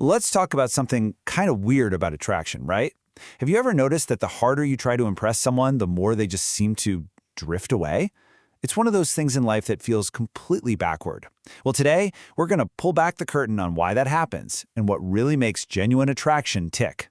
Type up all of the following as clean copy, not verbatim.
Let's talk about something kind of weird about attraction, right? Have you ever noticed that the harder you try to impress someone, the more they just seem to drift away? It's one of those things in life that feels completely backward. Well, today, we're going to pull back the curtain on why that happens and what really makes genuine attraction tick.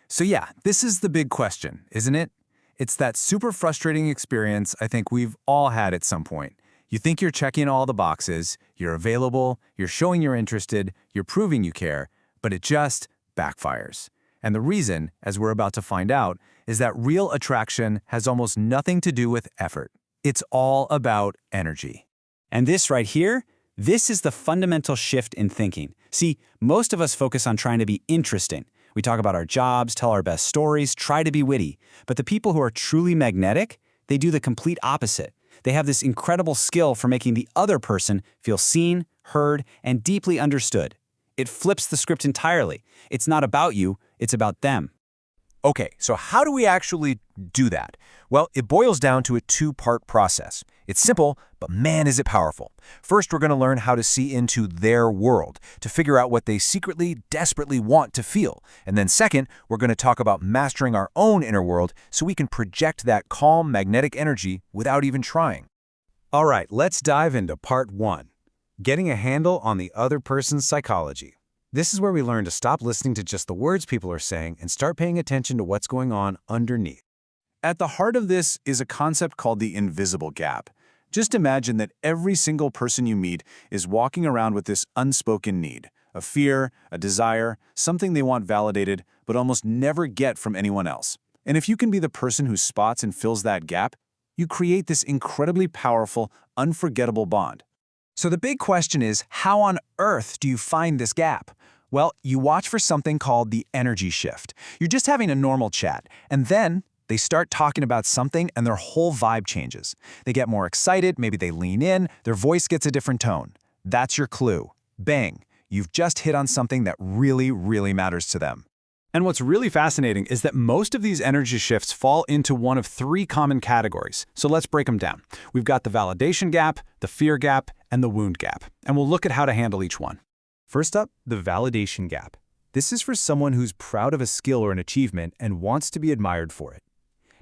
So yeah, this is the big question, isn't it? It's that super frustrating experience I think we've all had at some point. You think you're checking all the boxes, you're available, you're showing you're interested, you're proving you care, but it just backfires. And the reason, as we're about to find out, is that real attraction has almost nothing to do with effort. It's all about energy. And this right here, this is the fundamental shift in thinking. See, most of us focus on trying to be interesting. We talk about our jobs, tell our best stories, try to be witty. But the people who are truly magnetic, they do the complete opposite. They have this incredible skill for making the other person feel seen, heard, and deeply understood. It flips the script entirely. It's not about you, it's about them. Okay, so how do we actually do that? Well, it boils down to a two-part process. It's simple, but man, is it powerful. First, we're going to learn how to see into their world, to figure out what they secretly, desperately want to feel. And then second, we're going to talk about mastering our own inner world so we can project that calm, magnetic energy without even trying. All right, let's dive into part 1. Getting a handle on the other person's psychology. This is where we learn to stop listening to just the words people are saying and start paying attention to what's going on underneath. At the heart of this is a concept called the invisible gap. Just imagine that every single person you meet is walking around with this unspoken need, a fear, a desire, something they want validated, but almost never get from anyone else. And if you can be the person who spots and fills that gap, you create this incredibly powerful, unforgettable bond. So the big question is, how on earth do you find this gap? Well, you watch for something called the energy shift. You're just having a normal chat, and then they start talking about something and their whole vibe changes. They get more excited, maybe they lean in, their voice gets a different tone. That's your clue. Bang, you've just hit on something that really, really matters to them. And what's really fascinating is that most of these energy shifts fall into one of 3 common categories. So let's break them down. We've got the validation gap, the fear gap, and the wound gap. And we'll look at how to handle each one. First up, the validation gap. This is for someone who's proud of a skill or an achievement and wants to be admired for it.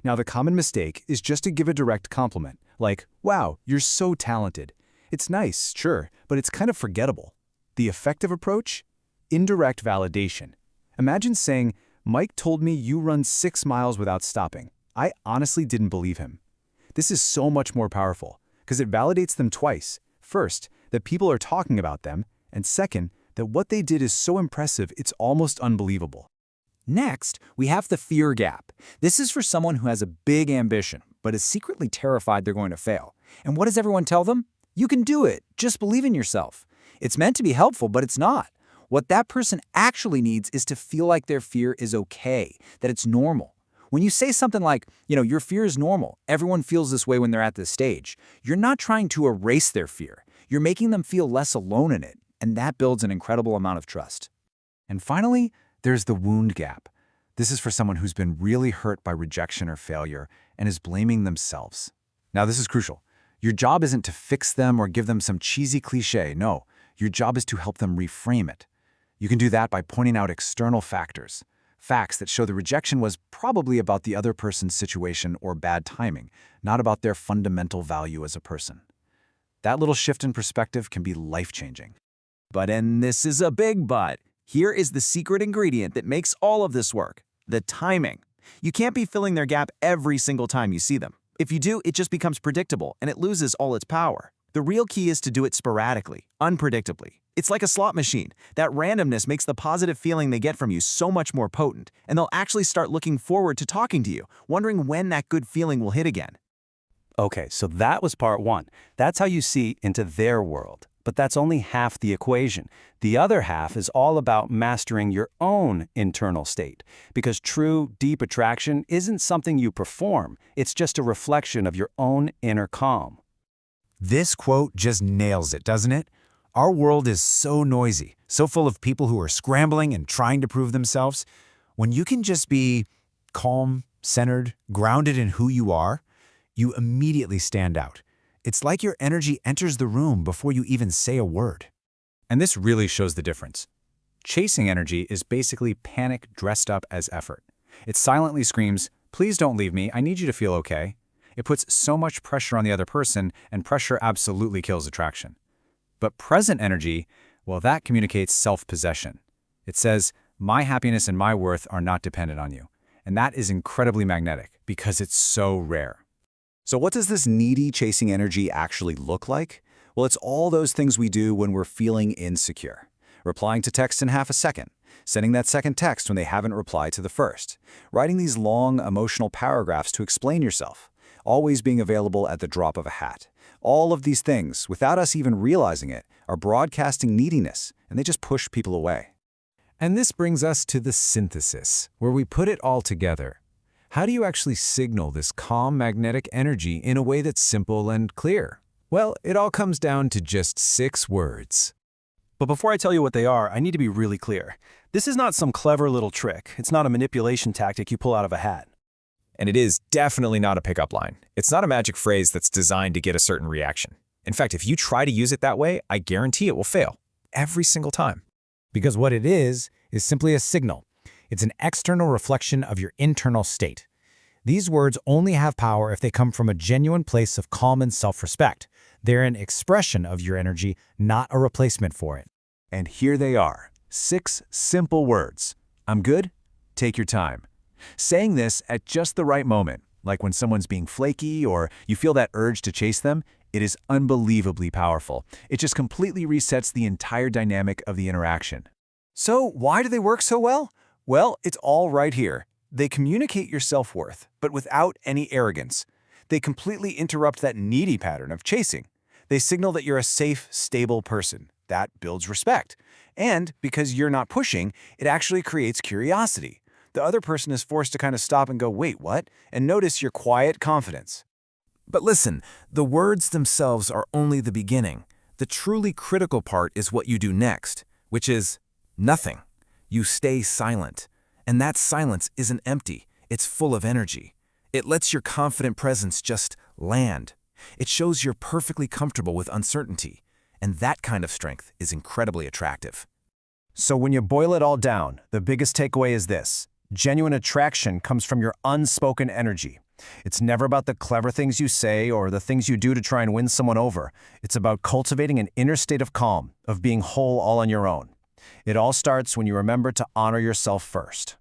Now, the common mistake is just to give a direct compliment, like, wow, you're so talented. It's nice, sure, but it's kind of forgettable. The effective approach? Indirect validation. Imagine saying, Mike told me you run 6 miles without stopping. I honestly didn't believe him. This is so much more powerful because it validates them twice. First, that people are talking about them, and second, that what they did is so impressive it's almost unbelievable. Next, we have the fear gap. This is for someone who has a big ambition, but is secretly terrified they're going to fail. And what does everyone tell them? You can do it. Just believe in yourself. It's meant to be helpful, but it's not. What that person actually needs is to feel like their fear is okay, that it's normal. When you say something like, your fear is normal, everyone feels this way when they're at this stage, you're not trying to erase their fear. You're making them feel less alone in it, and that builds an incredible amount of trust. And finally, there's the wound gap. This is for someone who's been really hurt by rejection or failure and is blaming themselves. Now, this is crucial. Your job isn't to fix them or give them some cheesy cliche. No, your job is to help them reframe it. You can do that by pointing out external factors, facts that show the rejection was probably about the other person's situation or bad timing, not about their fundamental value as a person. That little shift in perspective can be life-changing. And this is a big but. Here is the secret ingredient that makes all of this work: the timing. You can't be filling their gap every single time you see them. If you do, it just becomes predictable and it loses all its power. The real key is to do it sporadically, unpredictably. It's like a slot machine. That randomness makes the positive feeling they get from you so much more potent, and they'll actually start looking forward to talking to you, wondering when that good feeling will hit again. Okay, so that was part 1. That's how you see into their world. But that's only half the equation. The other half is all about mastering your own internal state. Because true, deep attraction isn't something you perform. It's just a reflection of your own inner calm. This quote just nails it, doesn't it? Our world is so noisy, so full of people who are scrambling and trying to prove themselves. When you can just be calm, centered, grounded in who you are, you immediately stand out. It's like your energy enters the room before you even say a word. And this really shows the difference. Chasing energy is basically panic dressed up as effort. It silently screams, "Please don't leave me, I need you to feel okay." It puts so much pressure on the other person, and pressure absolutely kills attraction. But present energy, well, that communicates self-possession. It says, "My happiness and my worth are not dependent on you." And that is incredibly magnetic because it's so rare. So what does this needy chasing energy actually look like? Well, it's all those things we do when we're feeling insecure. Replying to text in half a second, sending that second text when they haven't replied to the first, writing these long emotional paragraphs to explain yourself, always being available at the drop of a hat. All of these things, without us even realizing it, are broadcasting neediness, and they just push people away. And this brings us to the synthesis, where we put it all together. How do you actually signal this calm magnetic energy in a way that's simple and clear? Well, it all comes down to just 6 words. But before I tell you what they are, I need to be really clear. This is not some clever little trick. It's not a manipulation tactic you pull out of a hat. And it is definitely not a pickup line. It's not a magic phrase that's designed to get a certain reaction. In fact, if you try to use it that way, I guarantee it will fail. Every single time. Because what it is simply a signal. It's an external reflection of your internal state. These words only have power if they come from a genuine place of calm and self-respect. They're an expression of your energy, not a replacement for it. And here they are, 6 simple words. I'm good? Take your time. Saying this at just the right moment, like when someone's being flaky or you feel that urge to chase them, it is unbelievably powerful. It just completely resets the entire dynamic of the interaction. So why do they work so well? Well, it's all right here. They communicate your self-worth, but without any arrogance. They completely interrupt that needy pattern of chasing. They signal that you're a safe, stable person. That builds respect. And because you're not pushing, it actually creates curiosity. The other person is forced to kind of stop and go, "Wait, what?" and notice your quiet confidence. But listen, the words themselves are only the beginning. The truly critical part is what you do next, which is nothing. You stay silent. And that silence isn't empty. It's full of energy. It lets your confident presence just land. It shows you're perfectly comfortable with uncertainty. And that kind of strength is incredibly attractive. So when you boil it all down, the biggest takeaway is this. Genuine attraction comes from your unspoken energy. It's never about the clever things you say or the things you do to try and win someone over. It's about cultivating an inner state of calm, of being whole all on your own. It all starts when you remember to honor yourself first.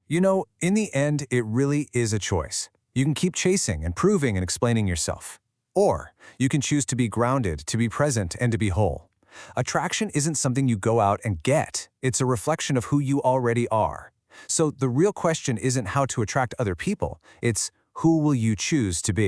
You know, in the end, it really is a choice. You can keep chasing and proving and explaining yourself. Or you can choose to be grounded, to be present, and to be whole. Attraction isn't something you go out and get. It's a reflection of who you already are. So the real question isn't how to attract other people. It's who will you choose to be?